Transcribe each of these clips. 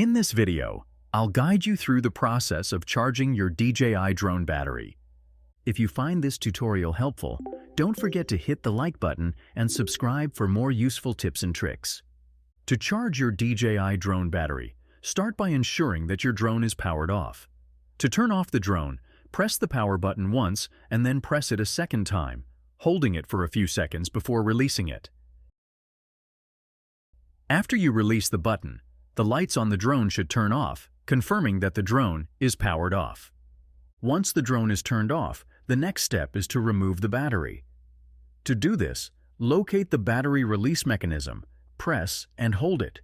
In this video, I'll guide you through the process of charging your DJI drone battery. If you find this tutorial helpful, don't forget to hit the like button and subscribe for more useful tips and tricks. To charge your DJI drone battery, start by ensuring that your drone is powered off. To turn off the drone, press the power button once and then press it a second time, holding it for a few seconds before releasing it. After you release the button, the lights on the drone should turn off, confirming that the drone is powered off. Once the drone is turned off, the next step is to remove the battery. To do this, locate the battery release mechanism, press and hold it,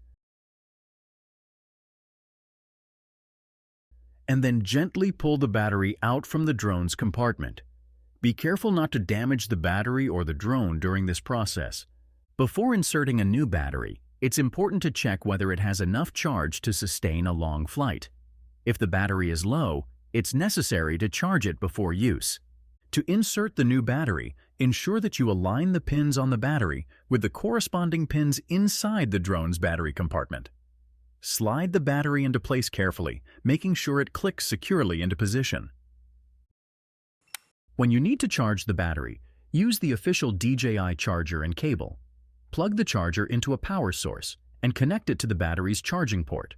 and then gently pull the battery out from the drone's compartment. Be careful not to damage the battery or the drone during this process. Before inserting a new battery, it's important to check whether it has enough charge to sustain a long flight. If the battery is low, it's necessary to charge it before use. To insert the new battery, ensure that you align the pins on the battery with the corresponding pins inside the drone's battery compartment. Slide the battery into place carefully, making sure it clicks securely into position. When you need to charge the battery, use the official DJI charger and cable. Plug the charger into a power source and connect it to the battery's charging port.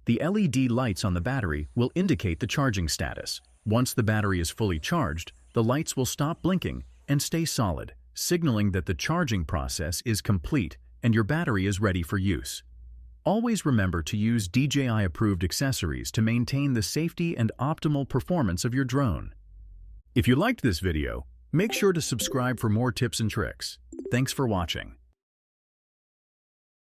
The LED lights on the battery will indicate the charging status. Once the battery is fully charged, the lights will stop blinking and stay solid, signaling that the charging process is complete and your battery is ready for use. Always remember to use DJI-approved accessories to maintain the safety and optimal performance of your drone. If you liked this video, make sure to subscribe for more tips and tricks. Thanks for watching.